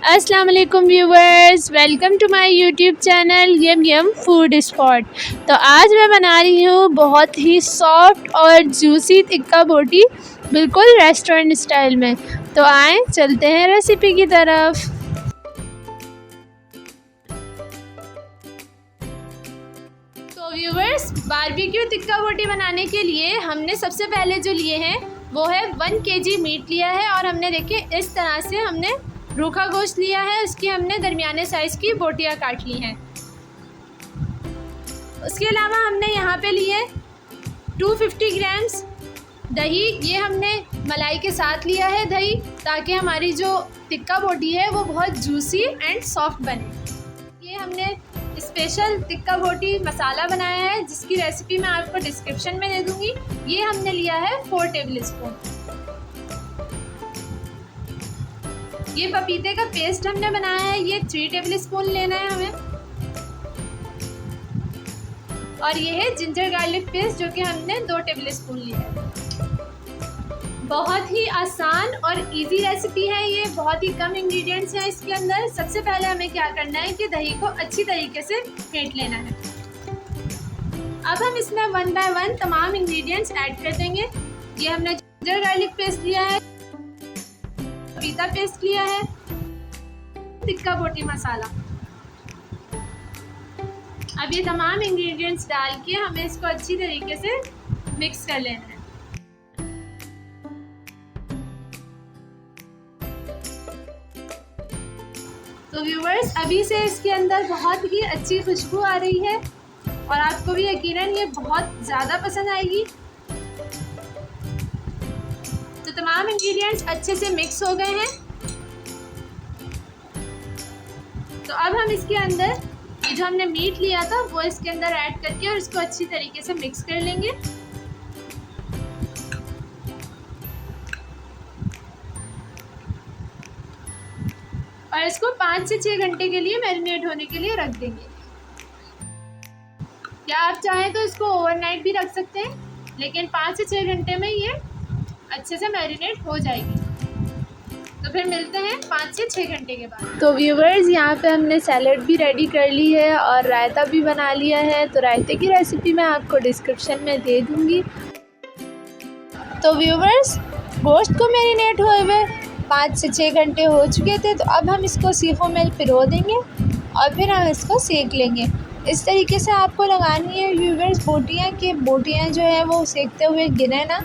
अस्सलाम वालेकुम viewers, welcome to my YouTube channel yum yum food spot. तो आज मैं बना रही हूँ बहुत ही सॉफ्ट और जूसी टिक्का बोटी, बिल्कुल रेस्टोरेंट स्टाइल में। तो आएँ चलते हैं रेसिपी की तरफ। तो व्यूवर्स, बारबेक्यू टिक्का बोटी बनाने के लिए हमने सबसे पहले जो लिए हैं वो है 1 kg मीट लिया है। और हमने देखिए इस तरह से हमने रूखा गोश्त लिया है, उसकी हमने दरमियाने साइज़ की बोटियां काट ली हैं। उसके अलावा हमने यहाँ पे लिए 250 ग्राम्स दही। ये हमने मलाई के साथ लिया है दही, ताकि हमारी जो टिक्का बोटी है वो बहुत जूसी एंड सॉफ्ट बने। ये हमने स्पेशल टिक्का बोटी मसाला बनाया है, जिसकी रेसिपी मैं आपको डिस्क्रिप्शन में दे दूँगी। ये हमने लिया है 4 टेबल स्पून। ये पपीते का पेस्ट हमने बनाया है, ये 3 टेबल स्पून लेना है हमें। और ये है जिंजर गार्लिक पेस्ट, जो कि हमने 2 टेबल स्पून लिया है। बहुत ही आसान और इजी रेसिपी है ये, बहुत ही कम इंग्रेडिएंट्स हैं इसके अंदर। सबसे पहले हमें क्या करना है कि दही को अच्छी तरीके से फेंट लेना है। अब हम इसमें 1 बाय 1 तमाम इंग्रेडिएंट्स ऐड कर देंगे। ये हमने जिंजर गार्लिक पेस्ट लिया है, पपीता पेस्ट लिया है, टिक्का बोटी मसाला। अब ये तमाम इंग्रेडिएंट्स डाल के हमें इसको अच्छी तरीके से मिक्स कर लेना है। तो व्यूवर्स, अभी से इसके अंदर बहुत ही अच्छी खुशबू आ रही है और आपको भी यकीनन ये बहुत ज़्यादा पसंद आएगी। तो तमाम इंग्रेडिएंट्स अच्छे से मिक्स हो गए हैं। तो अब हम इसके अंदर ये जो हमने मीट लिया था वो इसके अंदर ऐड करके और इसको अच्छी तरीके से मिक्स कर लेंगे। और इसको 5 से 6 घंटे के लिए मैरिनेट होने के लिए रख देंगे। या आप चाहें तो इसको ओवरनाइट भी रख सकते हैं, लेकिन 5 से 6 घंटे में ये अच्छे से मैरिनेट हो जाएगी। तो फिर मिलते हैं 5 से 6 घंटे के बाद। तो व्यूवर्स, यहाँ पे हमने सैलेड भी रेडी कर ली है और रायता भी बना लिया है। तो रायते की रेसिपी मैं आपको डिस्क्रिप्शन में दे दूँगी। तो व्यूवर्स, गोश्त को मैरिनेट हुए हुए 5 से 6 घंटे हो चुके थे। तो अब हम इसको सीखों में पिरो देंगे और फिर हम इसको सेक लेंगे। इस तरीके से आपको लगानी है व्यूवर्स बोटियाँ जो है वो सेकते हुए गिरे ना,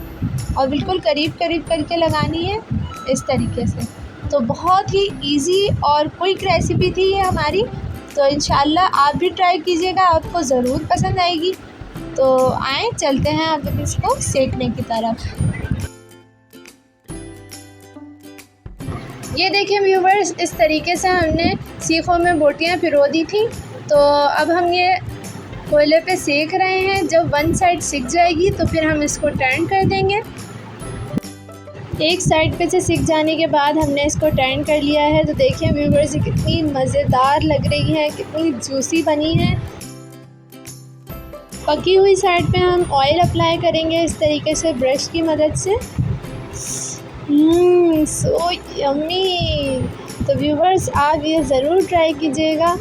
और बिल्कुल करीब करीब करके लगानी है इस तरीके से। तो बहुत ही इजी और क्विक रेसिपी थी ये हमारी। तो इंशाल्लाह आप भी ट्राई कीजिएगा, आपको ज़रूर पसंद आएगी। तो आए चलते हैं अब इसको सेकने की तरफ। ये देखिए व्यूवर्स, इस तरीके से हमने सीखों में बोटियाँ पिरो दी थी। तो अब हम ये कोयले पे सेक रहे हैं। जब 1 साइड सिक जाएगी तो फिर हम इसको टर्न कर देंगे। एक साइड पे से सिक जाने के बाद हमने इसको टर्न कर लिया है। तो देखिए व्यूवर्स, ये कितनी मज़ेदार लग रही है, कितनी जूसी बनी है। पकी हुई साइड पे हम ऑयल अप्लाई करेंगे इस तरीके से ब्रश की मदद से। So yummy. तो व्यूवर्स, आप ये ज़रूर ट्राई कीजिएगा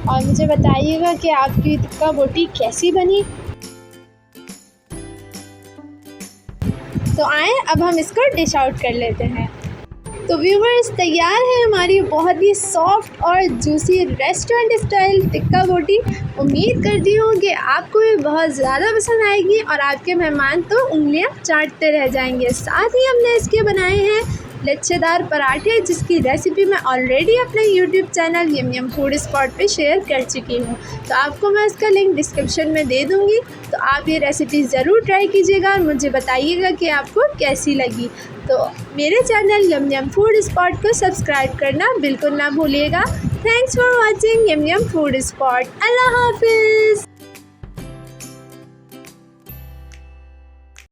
और मुझे बताइएगा कि आपकी टिक्का बोटी कैसी बनी। तो आए अब हम इसको डिश आउट कर लेते हैं। तो व्यूवर्स, तैयार है हमारी बहुत ही सॉफ्ट और जूसी रेस्टोरेंट स्टाइल टिक्का बोटी। उम्मीद करती हूँ कि आपको ये बहुत ज़्यादा पसंद आएगी और आपके मेहमान तो उंगलियां चाटते रह जाएंगे। साथ ही हमने इसके बनाए हैं लच्छेदार पराठे, जिसकी रेसिपी मैं ऑलरेडी अपने YouTube channel yum yum food spot पे शेयर कर चुकी हूँ। तो आपको मैं इसका लिंक डिस्क्रिप्शन में दे दूँगी। तो आप ये रेसिपी ज़रूर ट्राई कीजिएगा और मुझे बताइएगा कि आपको कैसी लगी। तो मेरे channel yum yum food spot को सब्सक्राइब करना बिल्कुल ना भूलिएगा। Thanks for watching yum yum food spot. अल्लाह हाफिज़।